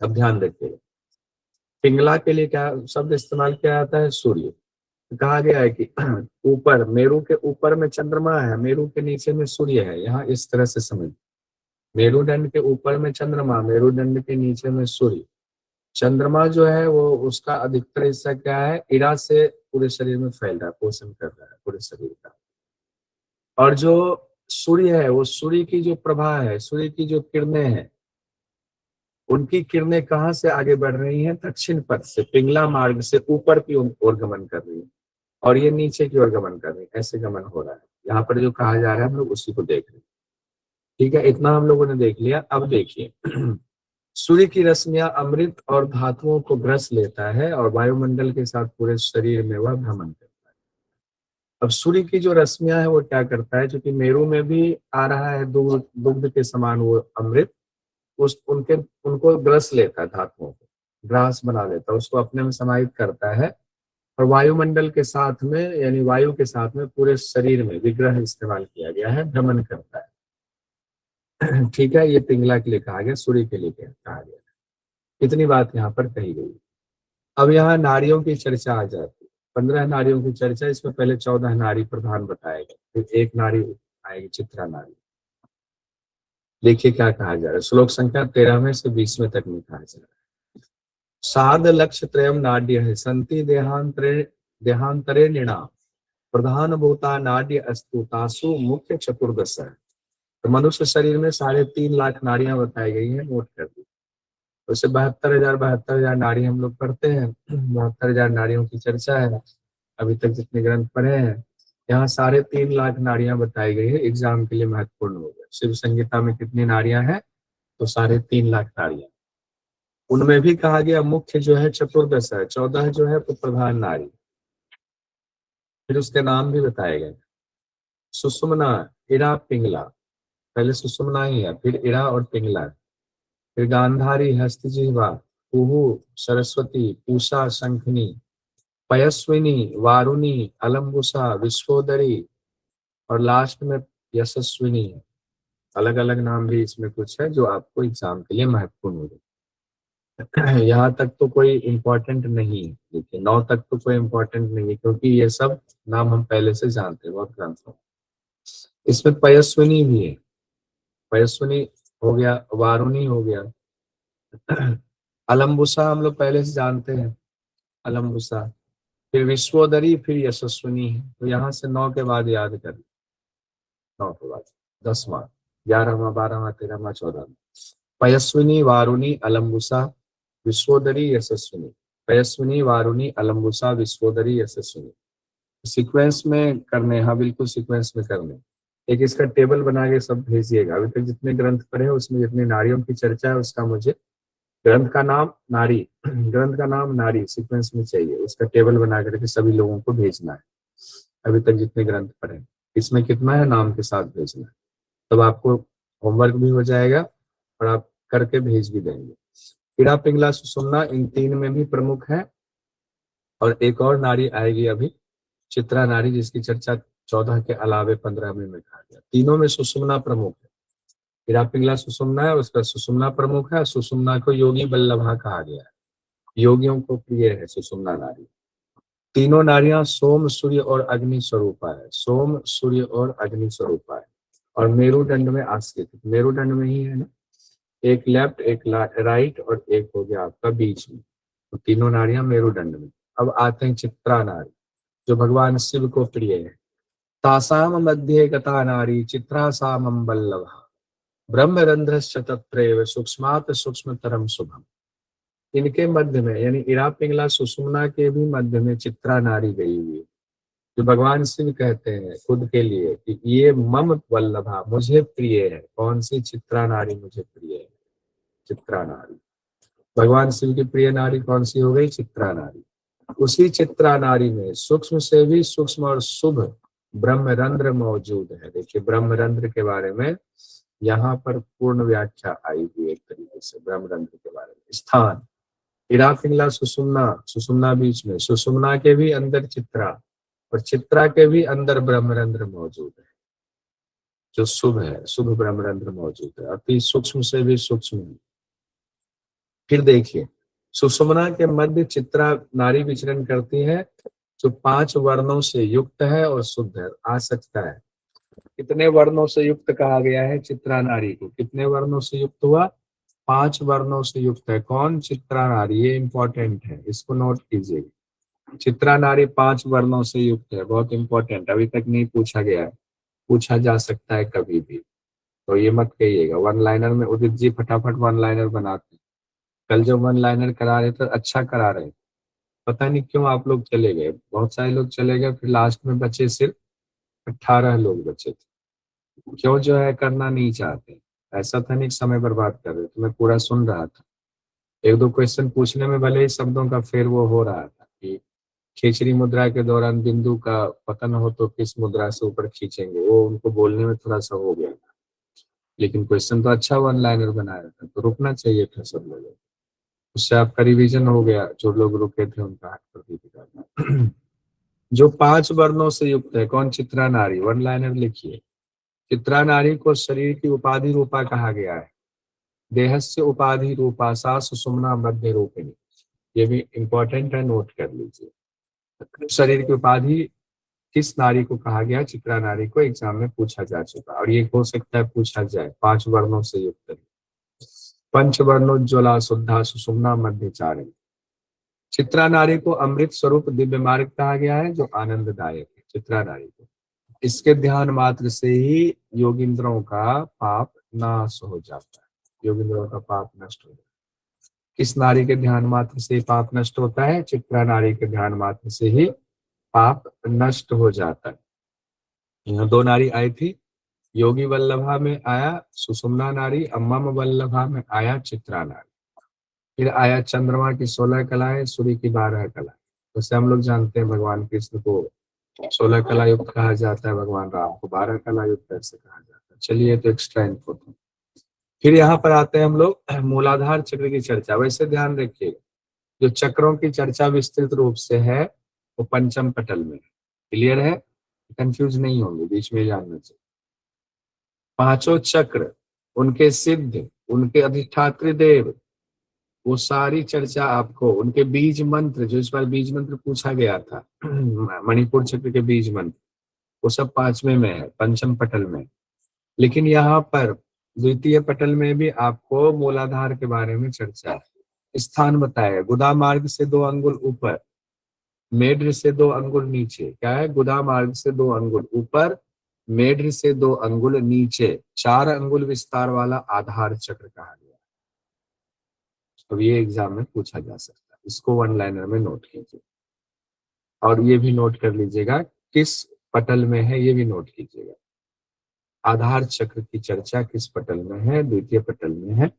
अब ध्यान रखिएगा, पिंगला के लिए क्या शब्द इस्तेमाल किया जाता है? सूर्य। कहा गया है कि ऊपर मेरु के ऊपर में चंद्रमा है, मेरु के नीचे में सूर्य है। यहाँ इस तरह से समझ, मेरुदंड के ऊपर में चंद्रमा, मेरुदंड के नीचे में सूर्य। चंद्रमा जो है वो उसका अधिकतर हिस्सा क्या है? इरा से पूरे शरीर में फैल रहा है, पोषण कर रहा है पूरे शरीर का। और जो सूर्य है वो सूर्य की जो प्रभा है, सूर्य की जो किरणें हैं, उनकी किरणें कहाँ से आगे बढ़ रही हैं? दक्षिण पथ से, पिंगला मार्ग से ऊपर की ओर गमन कर रही है, और ये नीचे की ओर गमन कर रही है। ऐसे गमन हो रहा है। यहाँ पर जो कहा जा रहा है हम लोग उसी को देख रहे हैं। ठीक है, इतना हम लोगों ने देख लिया। अब देखिए सूर्य की रश्मियां अमृत और धातुओं को ग्रस लेता है और वायुमंडल के साथ पूरे शरीर में वह भ्रमण करता है। अब सूर्य की जो रश्मियां है वो क्या करता है? क्योंकि मेरु में भी आ रहा है दुग्ध के समान वो अमृत, उनको ग्रस लेता है, धातुओं को ग्रास बना लेता है, उसको अपने में समाहित करता है, और वायुमंडल के साथ में यानी वायु के साथ में पूरे शरीर में, विग्रह इस्तेमाल किया गया है, भ्रमण करता है। ठीक है, ये पिंगला के लिए कहा गया, सूर्य के लिए कहा गया। इतनी बात यहाँ पर कही गई। अब यहाँ नारियों की चर्चा आ जाती है। 15 नारियों की चर्चा, इसमें पहले 14 नारी प्रधान बताएगा, फिर एक नारी आएगी चित्रा नारी। देखिए क्या कहा जा रहा है, श्लोक संख्या 13वें से 20वें तक में कहा जा रहा है। साध लक्ष्य त्रयम नाड्य है संति देहांतरे निणा प्रधान भूता नाड्य अस्तु तासु मुख्य चतुर्दश है। तो मनुष्य शरीर में 3.5 लाख नाड़ियां बताई गई हैं, नोट कर दी। वैसे 72,000 नाड़ी हम लोग पढ़ते हैं, 72,000 नाड़ियों की चर्चा है अभी तक जितने ग्रंथ पढ़े हैं। यहाँ 3.5 लाख नाड़ियां बताई गई है, एग्जाम के लिए महत्वपूर्ण हो गया। शिव संहिता में कितनी नाड़ियां हैं, तो 3.5 लाख नाड़ियां। उनमें भी कहा गया मुख्य जो है चतुर्दश है, 14 जो है तो प्रधान नाड़ी। फिर उसके नाम भी बताए गए, सुषुम्ना, इड़ा, पिंगला। पहले सुषुम्ना ही है, फिर इड़ा और पिंगला, फिर गांधारी, हस्तजिह्वा, कुहू, सरस्वती, पूषा, शंखनी, पयस्विनी, वारुणी, अलम्बुसा, विश्वोदरी और लास्ट में यशस्विनी। अलग अलग नाम भी इसमें कुछ है जो आपको एग्जाम के लिए महत्वपूर्ण होगा। यहाँ तक तो कोई इम्पोर्टेंट नहीं है, देखिए 9 तक तो कोई इम्पोर्टेंट नहीं है क्योंकि ये सब नाम हम पहले से जानते हैं बहुत ग्रंथों। इसमें पयस्विनी भी है, पयस्विनी हो गया, वारुणी हो गया, अलम्बुसा हम लोग पहले से जानते हैं, अलम्बुसा, फिर विश्वोदरी, फिर यशस्विनी है। तो यहाँ से 9 के बाद याद कर, 9 के बाद 10वां, 11वां, 12वां, 13वां, 14वां, पयस्विनी, वारुणी, अलम्बुसा, विश्वोदरी, यशस्विनी, पयस्विनी, वारुणी, अलम्बुसा, विश्वोदरी, यशस्विनी। सीक्वेंस में करने, हाँ बिल्कुल सीक्वेंस में करने। एक इसका टेबल बना के सब भेजिएगा। अभी तक जितने ग्रंथ पढ़े हैं उसमें जितनी नारियों की चर्चा है उसका मुझे ग्रंथ का नाम नारी, ग्रंथ का नाम नारी सीक्वेंस में चाहिए, उसका टेबल बना करके सभी लोगों को भेजना है। अभी तक जितने ग्रंथ पढ़े इसमें कितना है नाम के साथ भेजना है, तब आपको होमवर्क भी हो जाएगा और आप करके भेज भी देंगे। इड़ा, पिंगला, सुषुम्ना इन 3 में भी प्रमुख है। और एक और नारी आएगी अभी, चित्रा नारी, जिसकी चर्चा 14 के अलावे 15 में कहा गया। तीनों में सुषुम्ना प्रमुख है, इड़ा, पिंगला, सुषुम्ना है, उसका सुषुम्ना प्रमुख है। सुषुम्ना को योगी बल्लभा कहा गया है, योगियों को प्रिय है सुषुम्ना नारी। तीनों नारियां सोम, सूर्य और अग्नि स्वरूपा है, सोम, सूर्य और अग्नि स्वरूपा है। और मेरुदंड में आश्रित, मेरुदंड में ही है ना, एक लेफ्ट, एक राइट और एक हो गया आपका बीच में। तो तीनों नारियां मेरुदंड में। अब आते हैं चित्रा नारी, जो भगवान शिव को प्रिय है। तासाम मध्ये गता नारी चित्रा सामं बल्लभा ब्रह्मरंध्रश्च तत्रैव सूक्ष्मात् सूक्ष्मतरम शुभम। इनके मध्य में यानी इड़ा, पिंगला, सुषुम्ना के भी मध्य में चित्रा नारी गई हुई है, जो भगवान शिव कहते हैं खुद के लिए कि ये मम वल्लभा, मुझे प्रिय है। कौन सी? चित्रा नारी मुझे प्रिय है, चित्रा नारी। भगवान शिव की प्रिय नारी कौन सी हो गई? चित्रा नारी। उसी चित्रा नारी में सूक्ष्म से भी सूक्ष्म और शुभ ब्रह्मरंध्र मौजूद है। देखिए ब्रह्मरंध्र के बारे में यहाँ पर पूर्ण व्याख्या आई हुई एक तरीके से ब्रह्मरंध्र के बारे में। स्थान इड़ा, पिंगला, सुषुम्ना, सुषुम्ना बीच में, सुषुम्ना के भी अंदर चित्रा और चित्रा के भी अंदर ब्रह्मरंध्र मौजूद है, जो शुभ है, शुभ ब्रह्मरंध्र मौजूद है, अति सूक्ष्म से भी सूक्ष्म है। फिर देखिए सुषुम्ना के मध्य चित्रा नारी विचरण करती है, जो 5 वर्णों से युक्त है और शुद्ध है। आ सकता है कितने वर्णों से युक्त कहा गया है चित्रा नारी को? कितने वर्णों से युक्त हुआ? 5 वर्णों से युक्त है। कौन? चित्रा नारी। ये इंपॉर्टेंट है, इसको नोट कीजिएगा। चित्रा नारी 5 वर्णों से युक्त है, बहुत इंपॉर्टेंट, अभी तक नहीं पूछा गया है, पूछा जा सकता है कभी भी, तो ये मत कहिएगा। 1 लाइनर में उदित जी फटाफट 1 लाइनर बनाते हैं। कल जो 1 लाइनर करा रहे थे अच्छा करा रहे, पता नहीं क्यों आप लोग चले गए, बहुत सारे लोग चले गए, फिर लास्ट में बचे सिर्फ 18 लोग बचे थे। क्यों जो है करना नहीं चाहते? ऐसा था नहीं समय बर्बाद कर रहे, तो मैं पूरा सुन रहा था। 1-2 क्वेश्चन पूछने में भले ही शब्दों का फेर वो हो रहा था कि खींचरी मुद्रा के दौरान बिंदु का पतन हो तो किस मुद्रा से ऊपर खींचेंगे, वो उनको बोलने में थोड़ा सा हो गया था। लेकिन क्वेश्चन तो अच्छा 1 लाइनर बनाया था, तो रुकना चाहिए था सब लोगों, उससे आपका रिवीजन हो गया। जो लोग रुके थे उनका हाथ पर जो 5 वर्णों से युक्त है। कौन? चित्रा नारी। 1 लाइनर लिखिए। चित्रा नारी को शरीर की उपाधि रूपा कहा गया है। देहस्य उपाधि रूपा सा सुषुम्ना मध्य रूपिणी। ये भी इंपॉर्टेंट है, नोट कर लीजिए। शरीर की उपाधि किस नारी को कहा गया? चित्रा नारी को एग्जाम में पूछा जा चुका, और ये हो सकता है पूछा जाए 5 वर्णों से युक्त। पंचवर्णोज्ज्वला शुद्धा सुषुम्ना मध्यचारिणी। चित्रा नारी को अमृत स्वरूप दिव्य मार्ग कहा गया है, जो आनंददायक है। चित्रा नारी को इसके ध्यान मात्र से ही योगिंद्रों का पाप नाश हो जाता है, योगिंद्रों का पाप नष्ट हो जाता है। किस नारी के ध्यान मात्र से ही पाप नष्ट होता है? चित्रा नारी के ध्यान मात्र से ही पाप नष्ट हो जाता है। यहाँ 2 नारी आई थी, योगी वल्लभा में आया सुषुम्ना नारी, अम्मम वल्लभा में आया चित्रा नारी। फिर आया चंद्रमा की 16 कलाएं, सूर्य की 12 कलाएं। जैसे हम लोग जानते हैं भगवान कृष्ण को 16 कला युक्त कहा जाता है, भगवान राम को 12 कला युक्त ऐसे कहा जाता है। चलिए, तो एक्स्ट्रा इन्फो था। फिर यहाँ पर आते हैं हम लोग मूलाधार चक्र की चर्चा। वैसे ध्यान रखिएगा, जो चक्रों की चर्चा विस्तृत रूप से है वो पंचम पटल में है। क्लियर है? कंफ्यूज नहीं होंगे, बीच में जानना चाहिए। 5 चक्र, उनके सिद्ध, उनके अधिष्ठात्री देव, वो सारी चर्चा आपको, उनके बीज मंत्र, जो इस बार बीज मंत्र पूछा गया था मणिपुर चक्र के बीज मंत्र, वो सब 5वें में है, पंचम पटल में। लेकिन यहाँ पर द्वितीय पटल में भी आपको मूलाधार के बारे में चर्चा है। स्थान बताया, गुदा मार्ग से 2 अंगुल ऊपर, मेढ्र से 2 अंगुल नीचे। क्या है? गुदा मार्ग से 2 अंगुल ऊपर, मेढ्र से 2 अंगुल नीचे, 4 अंगुल विस्तार वाला आधार चक्र कहा गया। तो ये एग्जाम में पूछा जा सकता है, इसको 1 लाइनर में नोट कीजिए। और ये भी नोट कर लीजिएगा किस पटल में है, ये भी नोट कीजिएगा। आधार चक्र की चर्चा किस पटल में है? द्वितीय पटल में है।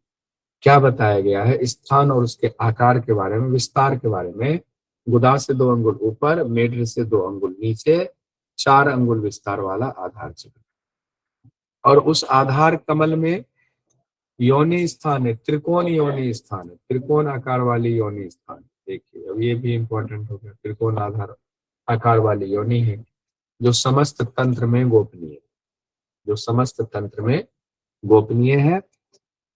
क्या बताया गया है? स्थान और उसके आकार के बारे में, विस्तार के बारे में। गुदा से 2 अंगुल ऊपर, मेढ्र से 2 अंगुल नीचे, 4 अंगुल विस्तार वाला आधार चक्र। और उस आधार कमल में योनि स्थान है, त्रिकोण योनि स्थान है, त्रिकोण आकार वाली योनि स्थान। देखिए, अब ये भी इंपॉर्टेंट हो गया। त्रिकोण आधार आकार वाली योनि है, जो समस्त तंत्र में गोपनीय है, जो समस्त तंत्र में गोपनीय है।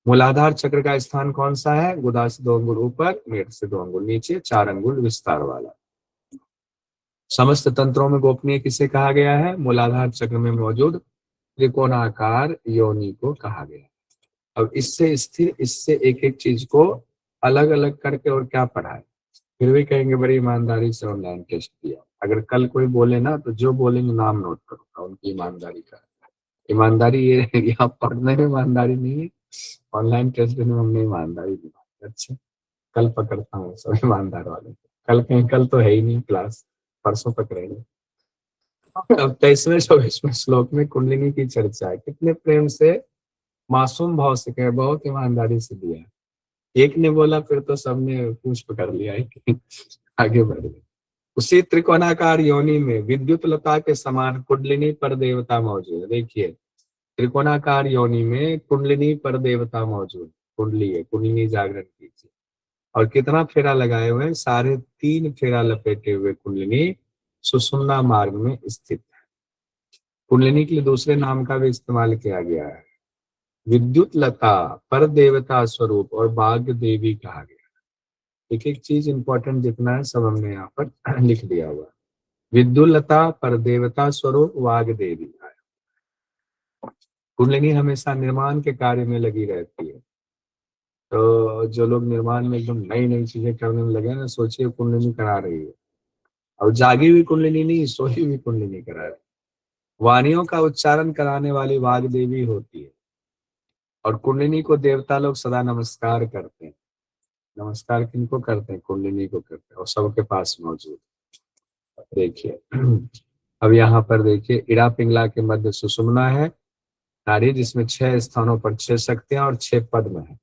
मूलाधार चक्र का स्थान कौन सा है? गुदा से 2 अंगुल ऊपर, मेढ्र से 2 अंगुल नीचे, 4 अंगुल विस्तार वाला। समस्त तंत्रों में गोपनीय किसे कहा गया है? मूलाधार चक्र में मौजूद त्रिकोणाकार योनि को कहा गया। अब इससे स्थिर, इससे एक एक चीज को अलग अलग करके और क्या पढ़ा है? फिर भी कहेंगे बड़ी ईमानदारी से ऑनलाइन टेस्ट दिया। अगर कल कोई बोले ना, तो जो बोलेंगे नाम नोट करूंगा उनकी ईमानदारी का। ईमानदारी ये यहाँ पढ़ने में ईमानदारी नहीं है, ऑनलाइन टेस्ट देने में हमने ईमानदारी दी। अच्छा, कल पकड़ता हूँ सब ईमानदार वाले। कल तो है ही नहीं क्लास, परसों पकड़ेंगे। अब 23वें श्लोक में कुंडलिनी की चर्चा है। कितने प्रेम से, मासूम भाव से कहे, बहुत ईमानदारी से दिया। एक ने बोला, फिर तो सबने पूछ पकड़ लिया है कि आगे बढ़ गए। उसी त्रिकोणाकार योनि में विद्युत लता के समान कुंडलिनी पर देवता मौजूद है। देखिए, त्रिकोणाकार योनि में कुंडलिनी पर देवता मौजूद, कुंडली है, कुंडलिनी जागरण कीजिए। और कितना फेरा लगाए हुए हैं? 3.5 फेरा लपेटे हुए कुंडलिनी सुषुम्ना मार्ग में स्थित है। कुंडलिनी के लिए दूसरे नाम का भी इस्तेमाल किया गया है, विद्युत लता, पर देवता स्वरूप और भाग्य देवी कहा गया। एक एक चीज इंपॉर्टेंट जितना है सब हमने यहाँ पर लिख दिया हुआ। विद्युत लता, पर देवता स्वरूप, वाग देवी। कुंडलिनी हमेशा निर्माण के कार्य में लगी रहती है। तो जो लोग निर्माण में एकदम नई नई चीजें करने में लगे ना, सोचिए कुंडलिनी करा रही है। और जागी हुई कुंडलिनी नहीं, सोई हुई कुंडलिनी करा रही है। वाणियों का उच्चारण कराने वाली वाग देवी होती है। और कुंडलिनी को देवता लोग सदा नमस्कार करते हैं। नमस्कार किनको करते हैं? कुंडलिनी को करते हैं, और सबके पास मौजूद। देखिए, अब यहाँ पर देखिए, इड़ा पिंगला के मध्य सुषुम्ना है नारी, जिसमें 6 स्थानों पर 6 शक्तियां और 6 पद्म है।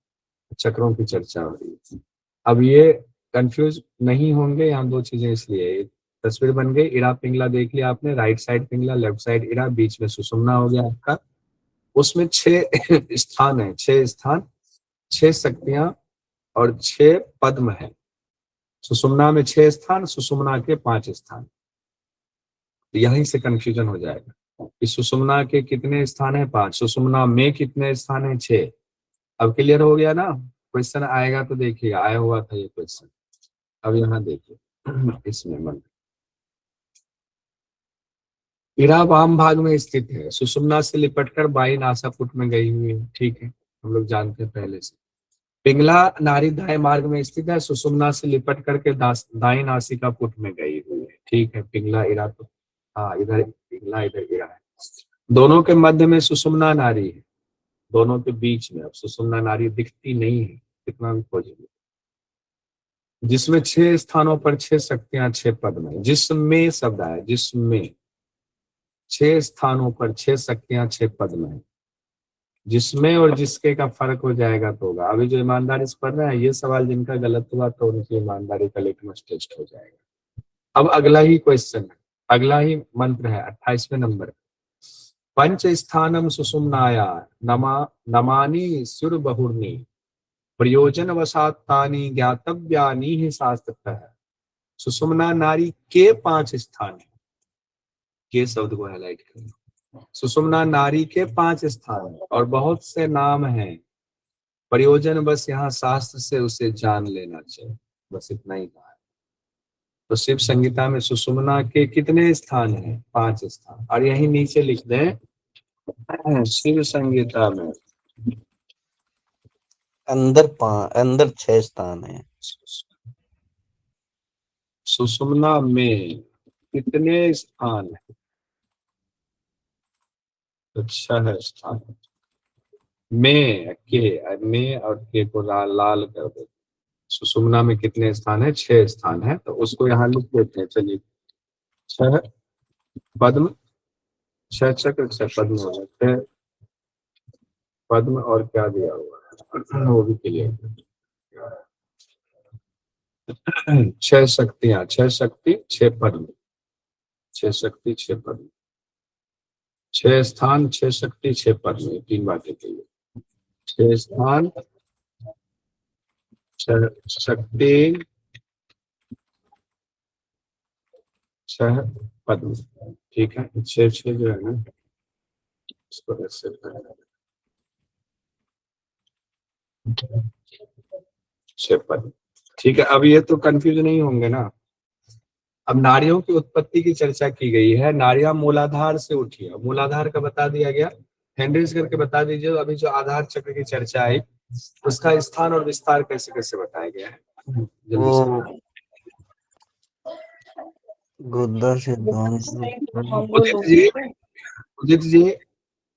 चक्रों की चर्चा हो रही है। अब ये कंफ्यूज नहीं होंगे, यहाँ 2 चीजें इसलिए। तस्वीर बन गई, इड़ा पिंगला देख लिया आपने, right side Pingala, left side Ida, बीच में सुषुम्ना हो गया आपका। उसमें 6 स्थान है, 6 स्थान, 6 शक्तियां और 6 पद्म है। सुषुम्ना में 6 स्थान, सुषुम्ना के 5 स्थान। यहीं से कंफ्यूजन हो जाएगा कि सुषुम्ना के कितने स्थान है? 5। सुषुम्ना में कितने स्थान है? 6। अब क्लियर हो गया ना? क्वेश्चन आएगा तो देखिएगा, आया हुआ था ये क्वेश्चन। अब यहाँ देखिए इसमें मन इरा वाम भाग में स्थित है, सुषुम्ना से लिपटकर बाई नासापुट में गई हुई है, ठीक है, हम लोग जानते हैं पहले से। पिंगला नाड़ी दाएं मार्ग में स्थित है, सुषुम्ना से लिपट करके दाएं नासिका पुट में गई हुई है, ठीक है। पिंगला इरा तो हाँ, इधर पिंगला इधर इरा है, दोनों के मध्य में सुषुम्ना नाड़ी है, दोनों के बीच में। अब सुषुम्ना नाड़ी दिखती नहीं है, कितना भी खोजेंगे। जिसमें 6 स्थानों पर 6 शक्तियां 6 पद में, जिसमें शब्द आया, जिसमें 6 स्थानों पर 6 शक्तियां 6 पद में, जिसमें और जिसके का फर्क हो जाएगा तो होगा। अभी जो ईमानदारी से पढ़ रहे हैं, ये सवाल जिनका गलत हुआ तो उनकी ईमानदारी का लिटमस टेस्ट हो जाएगा। अब अगला ही क्वेश्चन है, अगला ही मंत्र है 28वें नंबर। पंच स्थानम सुषुम्नाया नमानि सुर बहुर्नी प्रयोजन वसात्तानि ज्ञातव्यानि ही शास्त्रतः। सुषुम्ना नारी के 5 स्थान है, के शब्द को हाईलाइट करें। सुषुम्ना नारी के 5 स्थान है और बहुत से नाम हैं, प्रयोजन बस यहाँ शास्त्र से उसे जान लेना चाहिए, बस इतना ही कहा है। तो शिव संहिता में सुषुम्ना के कितने स्थान हैं? 5 स्थान। और यही नीचे लिख दें शिव संहिता में अंदर 6 स्थान है। सुषुम्ना में कितने स्थान है? तो 6 स्थान। में और के को लाल कर दे। सुषुम्ना में कितने स्थान है? 6 स्थान है, तो उसको यहाँ लिख देते हैं। चलिए 6 पद्म, 6 चक्र, 6 पद्म हो जाते हैं। पद्म और क्या दिया हुआ है वो भी क्लियर। 6 शक्तियां, 6 शक्ति 6 पद्म, 6 शक्ति 6 पद्म, 6 स्थान 6 शक्ति 6 पद्म, 3 बातें कही। 6 स्थान 6 शक्ति 6 पद्म, ठीक है। 6 जो है ना इसको ऐसे 6 पद्म, ठीक है। अब ये तो कंफ्यूज नहीं होंगे ना। अब नारियों की उत्पत्ति की चर्चा की गई है। नारियां मूलाधार से उठी है, मूलाधार का बता दिया गया। हैंडल्स करके बता दीजिए। अभी जो आधार चक्र की चर्चा आई उसका स्थान और विस्तार कैसे कैसे बताया गया है, जल्दी से वो बताएं। गुद्दा से उदित जी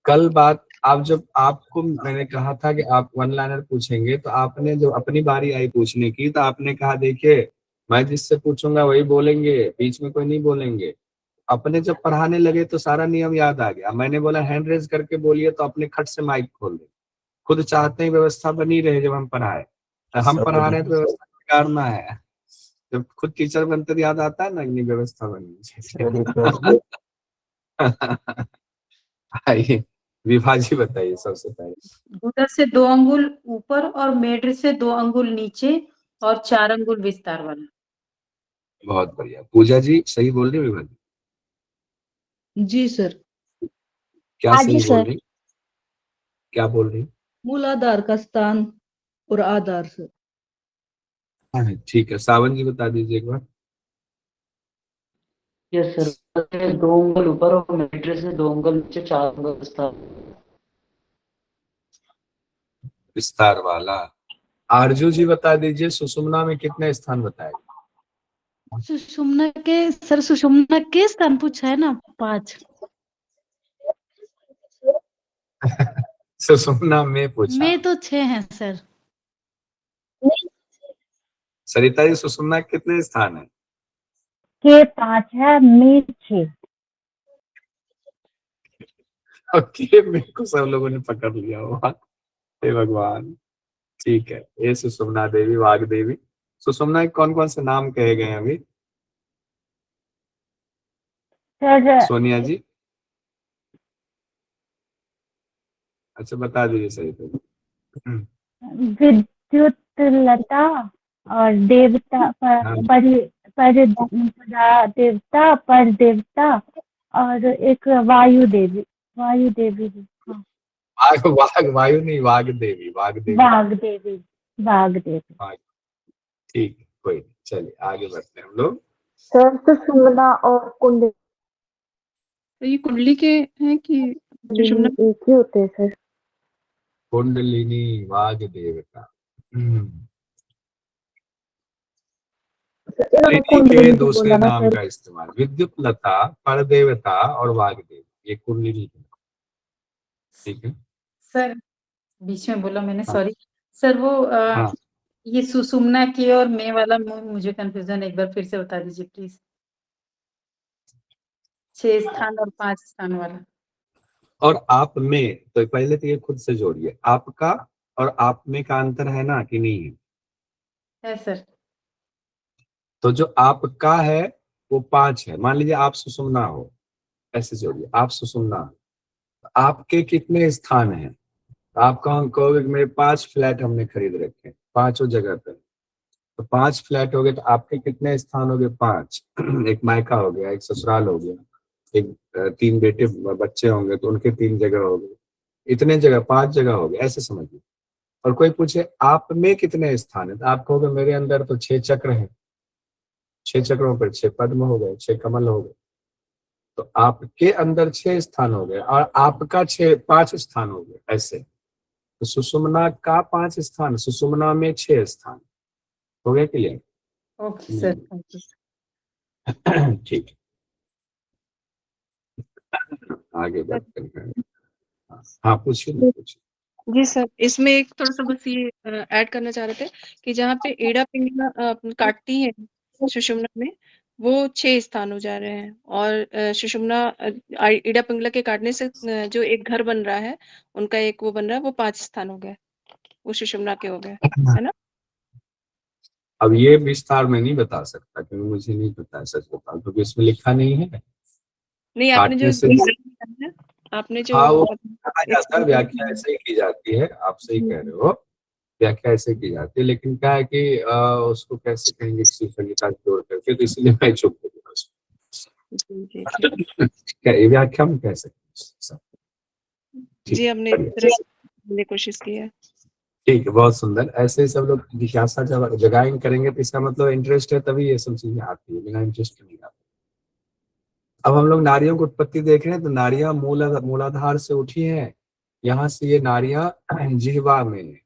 कल बात आप जब आपको मैंने कहा था कि आप 1 लाइनर पूछेंगे, तो आपने जो अपनी बारी आई पूछने की तो आपने कहा देखिए मैं जिससे पूछूंगा वही बोलेंगे, बीच में कोई नहीं बोलेंगे। अपने जब पढ़ाने लगे तो सारा नियम याद आ गया। मैंने बोला हैंड रेज करके बोलिए, तो अपने खट से माइक खोल दे। खुद चाहते हैं व्यवस्था बनी रहे जब हम पढ़ाए, हम पढ़ा रहे हैं तो व्यवस्था बिगाड़ना है। जब खुद टीचर बनते तो याद आता है ना कि व्यवस्था बनी चाहिए। आइए विभा जी बताइए सबसे पहले। गुदा से 2 अंगुल ऊपर और मेढ से 2 अंगुल नीचे और 4 अंगुल विस्तार वाला। बहुत बढ़िया। पूजा जी सही बोल रही विभा जी? जी सर। क्या हाँ सही जी बोल सर। रही, क्या बोल रही? मूलाधार का स्थान और आधार से। हाँ ठीक है, सावन जी बता दीजिए एक बार। यस सर, 2 अंगुल ऊपर और मीटर से 2 अंगुल नीचे 4 अंगुल विस्तार। विस्तार वाला। आरजू जी बता दीजिए सुषुम्ना में कितने स्थान बताए? सुषुम्ना के स्थान पूछा है ना, 5। सुषुम्ना में पूछा। में तो 6 हैं सर। सरिता जी सुषुम्ना के कितने स्थान है? के 5 है, में 6। ओके, मेरे को सब लोगों ने पकड़ लिया हुआ। हे भगवान, ठीक है। ये सुषुम्ना देवी, वाग देवी। सुषुम्ना के कौन कौन से नाम कहे गए हैं अभी? सर सोनिया जी अच्छा बता दीजिए सही तो। विद्युत लता और देवता हाँ। देवता पर देवता और एक वायु देवी। वायु देवी भी, हाँ। वायु नहीं, वाग देवी, वाग देवी। वाग देवी, वाग देवी। ठीक, कोई नहीं, चलिए आगे बढ़ते हैं हम लोग। सर सुषुम्ना और कुंडली। तो ये कुंडली के हैं कि सुषुम्ना? एक ही होते हैं सर। कुंडलिनी वाग देवता। कुंडलिनी के दूसरे नाम का इस्तेमाल, विद्युत लता, पर देवता और वाग देव, ये कुंडलिनी। ठीक है सर, बीच में बोला मैंने, हाँ। Sorry sir. वो हाँ। ये सुषुम्ना के और मैं वाला मुझे कंफ्यूजन, एक बार फिर से बता दीजिए प्लीज। 6 स्थान और 5 स्थान वाला। और आप में, तो पहले तो ये खुद से जोड़िए, आपका और आप में का अंतर है ना कि नहीं है सर। तो जो आपका है वो 5 है। मान लीजिए आप सुषुम्ना हो, ऐसे जोड़िए, आप सुषुम्ना हो, आपके कितने स्थान हैं? आप कहोगे मेरे 5 फ्लैट हमने खरीद रखे, 5 जगह पे, तो 5 फ्लैट हो गए, तो आपके कितने स्थान हो गए? 5। एक मायका हो गया, एक ससुराल हो गया, एक 3 बेटे बच्चे होंगे तो उनके 3 जगह हो गए, इतने जगह 5 जगह हो गए, ऐसे समझिए। और कोई पूछे आप में कितने स्थान है, तो आप कहोगे मेरे अंदर तो 6 चक्र हैं, 6 चक्रों पर 6 पद्म हो गए, 6 कमल हो गए, तो आपके अंदर 6 स्थान हो गए और आपका 5 स्थान हो गए, ऐसे। तो सुषुम्ना का 5 स्थान, सुषुम्ना में 6 स्थान हो गए। Clear? Okay sir, thank you. ठीक, आगे बात करेंगे। हाँ पूछिए। जी सर, इसमें एक थोड़ा सा बस ये ऐड करना चाह रहे थे कि जहाँ पे एड़ा पिंगला काटती है सुषुम्ना में, वो 6 स्थान हो जा रहे हैं, और सुषुम्ना एड़ा पिंगला के काटने से जो एक घर बन रहा है, उनका एक वो बन रहा है, वो 5 स्थान हो गए, वो सुषुम्ना के हो गए, है ना? अब ये विस्तार में नहीं बता सकता क्योंकि मुझे नहीं पता है, सच बताऊं, क्योंकि इसमें लिखा नहीं है। नहीं, आपने जो आपने जो हाँ, वो कहा जाता है, व्याख्या ऐसे ही की जाती है, आप सही कह रहे हो, व्याख्या ऐसे की जाती है, लेकिन क्या है कि उसको कैसे कहेंगे किसी संगीता जोड़ करके, तो इसलिए मैं चुप हो गया उसको। ये व्याख्या हम कह सकते हैं। जी, हमने इस तरह से कोशिश की है। ठीक है, बहुत सुंदर। ऐसे ही सब लोग जिज्ञासा जब जगाएंगे करेंगे तो इसका मतलब इंटरेस्ट है, तभी ये सब चीजें आती है, बिना इंटरेस्ट नहीं आती। अब हम लोग नारियों की उत्पत्ति देख रहे हैं, तो नारियां मूलाधार से उठी हैं। यहाँ से ये नारियां जिह्वा में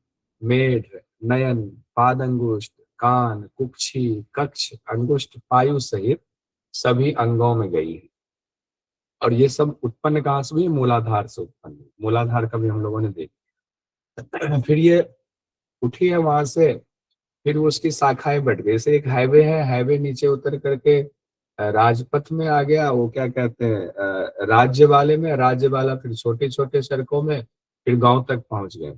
मेढ, नयन, पाद अंगुष्ठ, कान, कुक्षी, कक्ष, अंगुष्ठ, पायु सहित सभी अंगों में गई है। और ये सब उत्पन्न कहाँ से हुई? मूलाधार से उत्पन्न हुई। मूलाधार का भी हम लोगों ने देखा। फिर ये उठी है वहां से, फिर उसकी शाखाएं बढ़ गई। जैसे एक हाईवे है, हाईवे नीचे उतर करके राजपथ में आ गया, वो क्या कहते हैं राज्य वाले में, राज्य वाला फिर छोटे छोटे सड़कों में, फिर गांव तक पहुंच गए।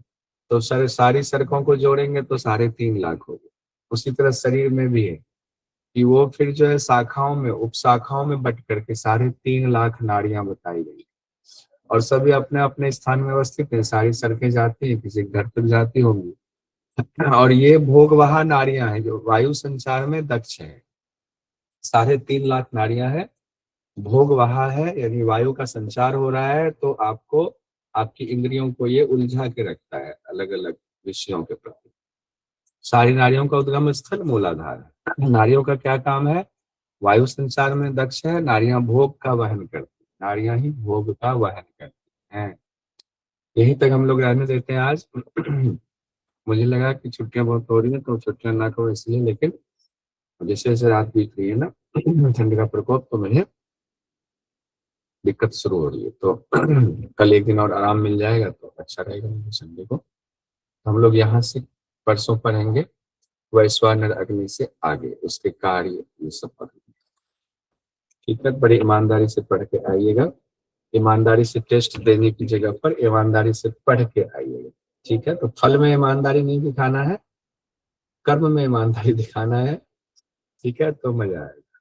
तो सारी सड़कों को जोड़ेंगे तो 3.5 लाख हो गए। उसी तरह शरीर में भी है कि वो फिर जो है शाखाओं में, उपशाखाओं में बट करके 3.5 लाख नाड़ियां बताई गई, और सभी अपने अपने स्थान में अवस्थित है। सारी सड़कें जाती हैं, किसी घर तक जाती होंगी। और ये भोगवाहा नाड़ियां हैं जो वायु संचार में दक्ष है। 3.5 लाख नाड़ियां है, भोगवाहा है, यानी वायु का संचार हो रहा है, तो आपको, आपकी इंद्रियों को ये उलझा के रखता है अलग अलग विषयों के प्रति। सारी नाड़ियों का उद्गम स्थल मूलाधार है। नाड़ियों का क्या काम है? वायु संचार में दक्ष है, नाड़ियां भोग का वहन करती, नाड़ियां ही भोग का वहन करती हैं। यही तक हम लोग रहने देते हैं आज। मुझे लगा कि छुट्टियां बहुत हो रही है तो छुट्टियां ना करो इसलिए, लेकिन जैसे जैसे रात बीत रही है ना, ठंड का प्रकोप, तो मुझे दिक्कत शुरू हो रही है। तो कल एक दिन और आराम मिल जाएगा तो अच्छा रहेगा मुझे संडे को। हम लोग यहाँ से परसों पढ़ेंगे वैश्वानर अग्नि से आगे, उसके कार्य, ये सब पढ़ेंगे। ठीक है, बड़ी ईमानदारी से पढ़ के आइएगा। ईमानदारी से टेस्ट देने की जगह पर ईमानदारी से पढ़ के आइएगा। ठीक है, तो फल में ईमानदारी नहीं दिखाना है, कर्म में ईमानदारी दिखाना है। ठीक है, तो मजा आएगा।